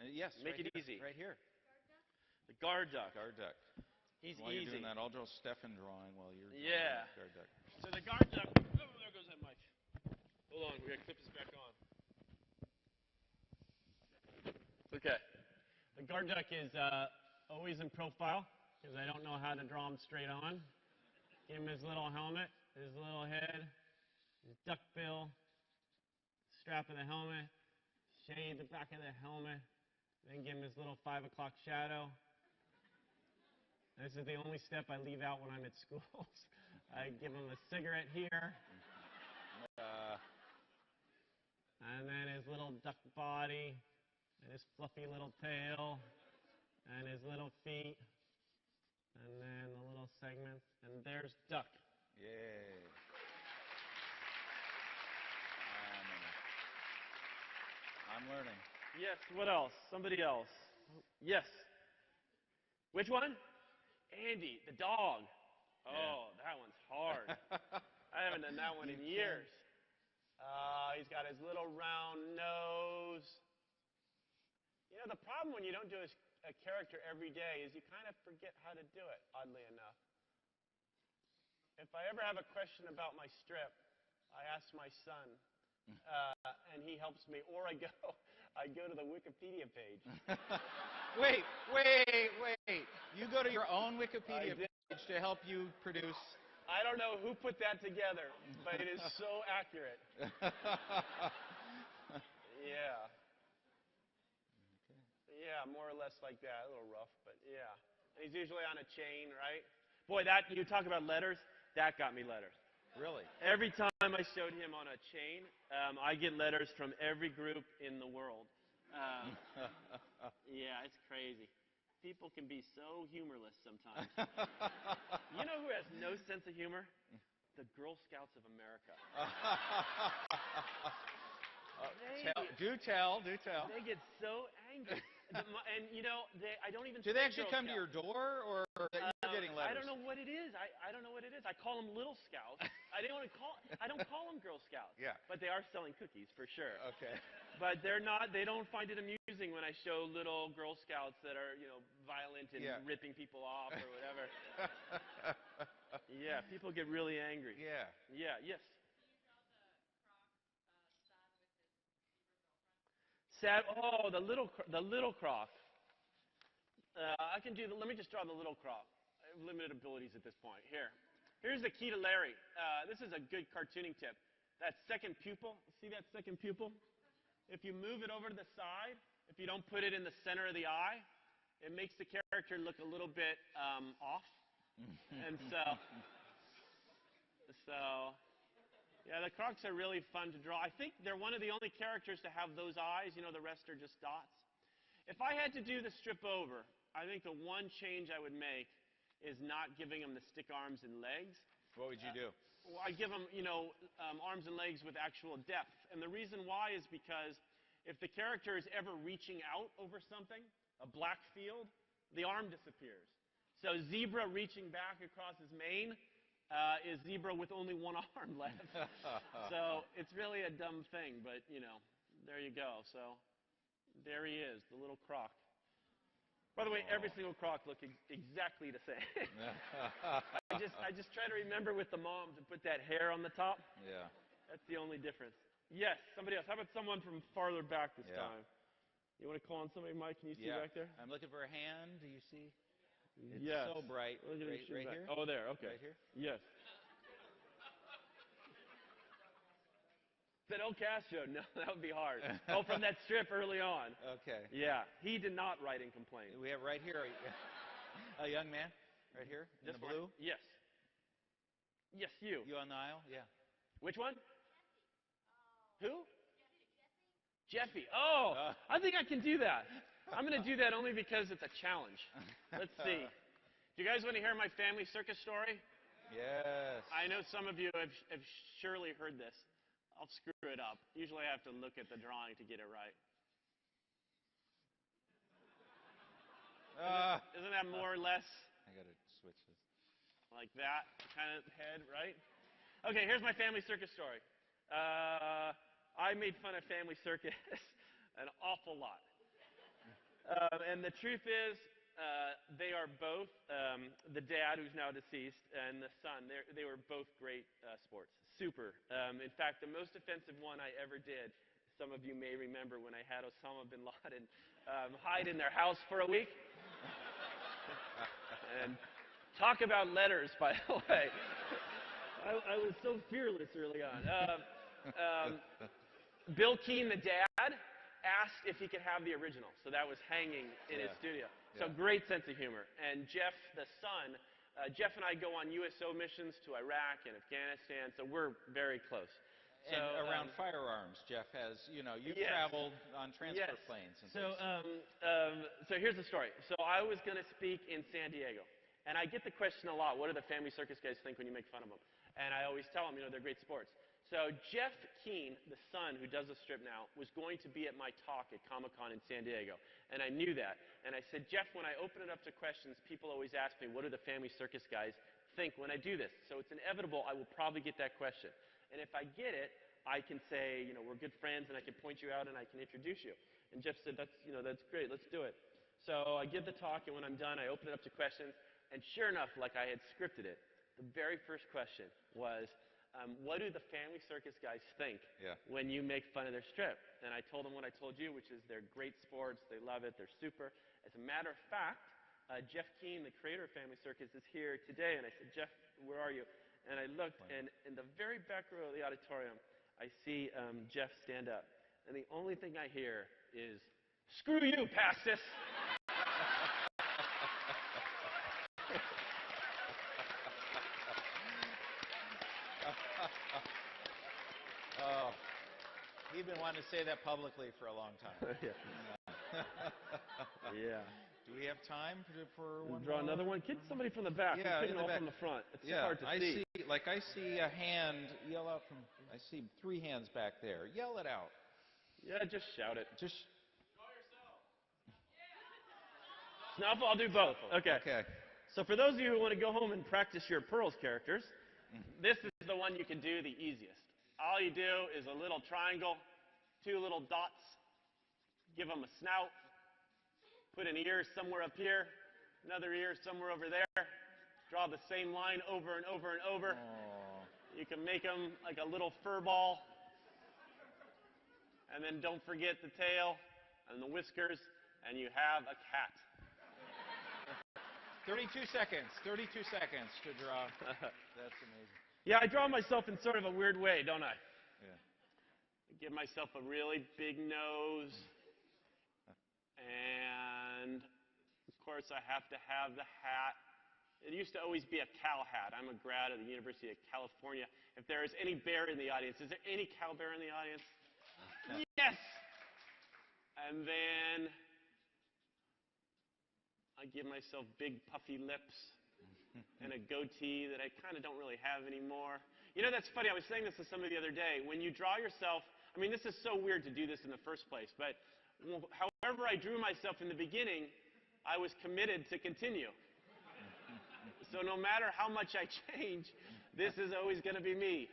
Yes. Make it easy. Right here. The guard duck. Guard duck. He's while easy. You're doing that, I'll draw Stefan drawing while you're drawing Yeah. guard duck. So the guard duck. Oh, there goes that mic. Hold on, we gotta clip this back on. Okay. The guard duck is always in profile because I don't know how to draw him straight on. Give him his little helmet, his little head, his duck bill, strap of the helmet, shade the back of the helmet, then give him his little 5 o'clock shadow. This is the only step I leave out when I'm at schools. I give him a cigarette here. And then his little duck body, and his fluffy little tail, and his little feet, and then the little segments, and there's duck. Yay. I'm learning. Yes, what else? Somebody else. Yes. Which one? Andy, the dog. Oh, that one's hard. I haven't done that one in years. He's got his little round nose. You know, the problem when you don't do a character every day is you kind of forget how to do it, oddly enough. If I ever have a question about my strip, I ask my son, and he helps me, or I go to the Wikipedia page. Wait. You go to your own Wikipedia page to help you produce. I don't know who put that together, but it is so accurate. Yeah. Yeah, more or less like that. A little rough, but yeah. And he's usually on a chain, right? Boy, that you talk about letters, that got me letters. Really? Every time I showed him on a chain, I get letters from every group in the world. Yeah, it's crazy. People can be so humorless sometimes. You know who has no sense of humor? The Girl Scouts of America. Do tell. They get so angry. And, you know, I don't even Do they actually come to your door, or are you getting letters? I don't know what it is. I don't know what it is. I call them Little Scouts. I don't call them Girl Scouts. Yeah. But they are selling cookies, for sure. Okay. But they don't find it amusing when I show little Girl Scouts that are, you know, violent and ripping people off or whatever. Yeah, people get really angry. Yeah. Yeah, yes. Sad. Oh, the little croc. I can do. Let me just draw the little croc. I have limited abilities at this point. Here's the key to Larry. This is a good cartooning tip. That second pupil. See that second pupil? If you move it over to the side, if you don't put it in the center of the eye, it makes the character look a little bit off. And yeah, the crocs are really fun to draw. I think they're one of the only characters to have those eyes. You know, the rest are just dots. If I had to do the strip over, I think the one change I would make is not giving them the stick arms and legs. What would you do? Well, I give them, you know, arms and legs with actual depth. And the reason why is because if the character is ever reaching out over something, a black field, the arm disappears. So zebra reaching back across his mane is zebra with only one arm left. So it's really a dumb thing, but, you know, there you go. So there he is, the little croc. By the way, every single croc looks exactly the same. I just try to remember with the mom to put that hair on the top. Yeah. That's the only difference. Yes, somebody else. How about someone from farther back this time? You want to call on somebody, Mike? Can you see back there? I'm looking for a hand. Do you see? It's yes. so bright. Right here? Oh, there. Okay. Right here? Yes. Fidel Castro. No, that would be hard. Oh, from that strip early on. Okay. Yeah. He did not write and complain. We have right here a young man. Right here? In the blue? Yes. Yes, you. You on the aisle? Yeah. Which one? Who? Jeffy. Oh, I think I can do that. I'm going to do that only because it's a challenge. Let's see. Do you guys want to hear my family circus story? Yes. I know some of you have surely heard this. I'll screw it up. Usually I have to look at the drawing to get it right. Isn't that more or less? I got to switch this. Like that kind of head, right? Okay, here's my family circus story. I made fun of family circus an awful lot. And the truth is, they are both the dad, who's now deceased, and the son. They were both great sports. Super. In fact, the most offensive one I ever did, some of you may remember when I had Osama bin Laden hide in their house for a week. And talk about letters, by the way. I was so fearless early on. Bill Keane, the dad, asked if he could have the original. So that was hanging in his studio. So great sense of humor. And Jeff, the son, Jeff and I go on USO missions to Iraq and Afghanistan, so we're very close. And around firearms, Jeff has, you've traveled on transfer planes. And so here's the story. So I was going to speak in San Diego. And I get the question a lot, what do the family circus guys think when you make fun of them? And I always tell them, they're great sports. So Jeff Keane, the son who does the strip now, was going to be at my talk at Comic-Con in San Diego. And I knew that. And I said, Jeff, when I open it up to questions, people always ask me, what do the family circus guys think when I do this? So it's inevitable I will probably get that question. And if I get it, I can say, we're good friends, and I can point you out, and I can introduce you. And Jeff said, that's great, let's do it. So I give the talk, and when I'm done, I open it up to questions. And sure enough, like I had scripted it, the very first question was, what do the family circus guys think when you make fun of their strip? And I told them what I told you, which is they're great sports, they love it, they're super. As a matter of fact, Jeff Keane, the creator of Family Circus, is here today. And I said, Jeff, where are you? And I looked, and in the very back row of the auditorium, I see Jeff stand up. And the only thing I hear is, screw you, Pastis! Oh, he'd been wanting to say that publicly for a long time. Yeah. Do we have time for one Draw more? another one? Get somebody from the back. Yeah, We're all from the front. It's so hard to see. I see a hand. Yell out from. I see 3 hands back there. Yell it out. Yeah, just shout it. Just. Snuffle? I'll do both. Okay. So for those of you who want to go home and practice your Pearls characters, this is the one you can do the easiest. All you do is a little triangle, 2 little dots, give them a snout, put an ear somewhere up here, another ear somewhere over there, draw the same line over and over and over. Aww. You can make them like a little fur ball. And then don't forget the tail and the whiskers, and you have a cat. 32 seconds. 32 seconds to draw. That's amazing. Yeah, I draw myself in sort of a weird way, don't I? Yeah. I give myself a really big nose. And, of course, I have to have the hat. It used to always be a cow hat. I'm a grad of the University of California. If there is any bear in the audience, is there any cow bear in the audience? Yes! And then I give myself big puffy lips and a goatee that I kind of don't really have anymore. That's funny. I was saying this to somebody the other day. When you draw yourself, this is so weird to do this in the first place, but however I drew myself in the beginning, I was committed to continue. So no matter how much I change, this is always going to be me.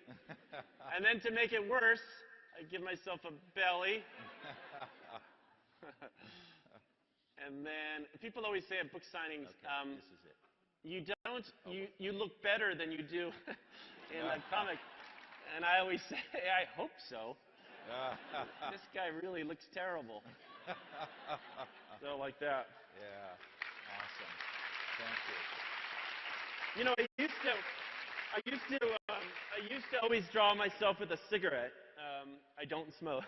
And then to make it worse, I give myself a belly. And then people always say at book signings, this is it. You look better than you do in a comic. And I always say, I hope so. This guy really looks terrible. So like that. Yeah. Awesome. Thank you. I used to always draw myself with a cigarette. I don't smoke.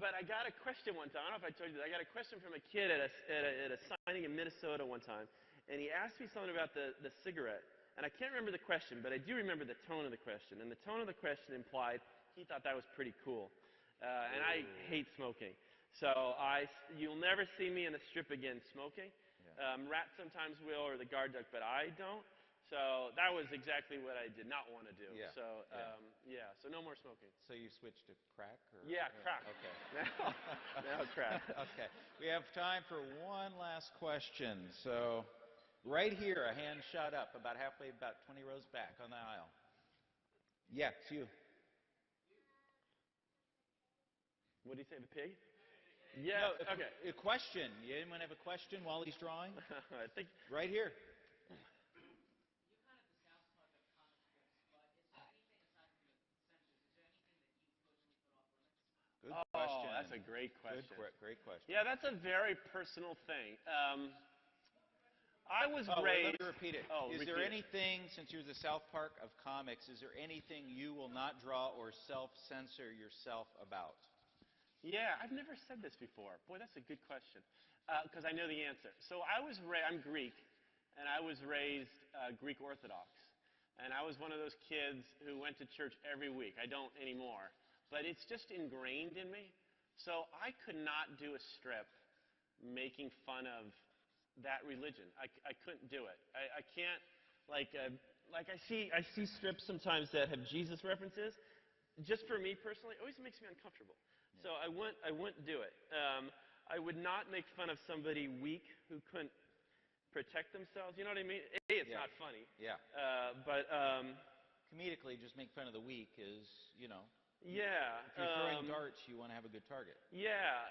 But I got a question one time. I don't know if I told you that. I got a question from a kid at a signing in Minnesota one time. And he asked me something about the cigarette. And I can't remember the question, but I do remember the tone of the question. And the tone of the question implied he thought that was pretty cool. And I hate smoking. So you'll never see me in a strip again smoking. Rat sometimes will, or the guard duck, but I don't. So that was exactly what I did not want to do. Yeah. So so no more smoking. So you switched to crack? Yeah, crack. Okay. Now crack. Okay. We have time for one last question. So right here, a hand shot up about halfway, about 20 rows back on the aisle. Yeah, it's you. What did he say, the pig? Yes. No, Okay. a question. Anyone have a question while he's drawing? I think. Right here. Good Oh, question. that's a great question. Great question. Yeah, that's a very personal thing. I was Oh, raised. let me repeat it. Oh, Is repeat there it. anything, since you're the South Park of comics, is there anything you will not draw or self-censor yourself about? Yeah, I've never said this before. Boy, that's a good question. Because I know the answer. So I'm Greek, and I was raised Greek Orthodox. And I was one of those kids who went to church every week. I don't anymore. But it's just ingrained in me. So I could not do a strip making fun of that religion. I couldn't do it. I can't, like I see strips sometimes that have Jesus references. Just for me personally, it always makes me uncomfortable. Yeah. So I wouldn't do it. I would not make fun of somebody weak who couldn't protect themselves. You know what I mean? It's Yeah. not funny. Yeah. But Comedically, just make fun of the weak is, yeah. if you're throwing darts, you want to have a good target. Yeah.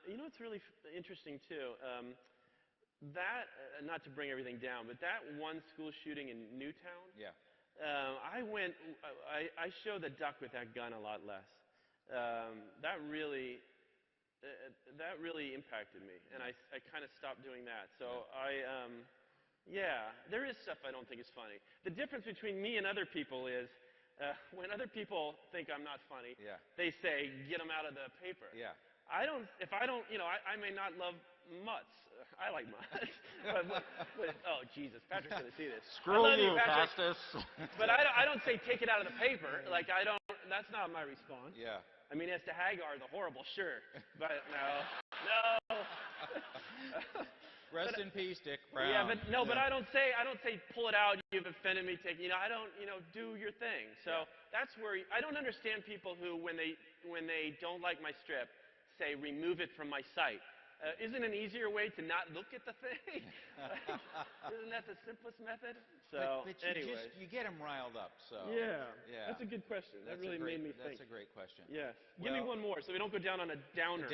It's really interesting too. That not to bring everything down, but that one school shooting in Newtown. Yeah. I show the duck with that gun a lot less. That really impacted me, and I kind of stopped doing that. So there is stuff I don't think is funny. The difference between me and other people is when other people think I'm not funny, they say get them out of the paper. Yeah. I may not love mutts. I like mutts. but oh, Jesus, Patrick's going to see this. Screw you, Patrick. Pastis. But I don't say take it out of the paper. Like, that's not my response. Yeah. I mean, as to Hagar, the horrible, sure. But no. Rest in peace, Dick Brown. Yeah, but I don't say pull it out. You've offended me. I don't. Do your thing. So that's where I don't understand people who, when they don't like my strip, say remove it from my site. Isn't an easier way to not look at the thing? Isn't that the simplest method? So, but anyway. you get them riled up. So yeah, that's a good question. That really made me think. That's a great question. Yes. Give me one more, so we don't go down on a downer.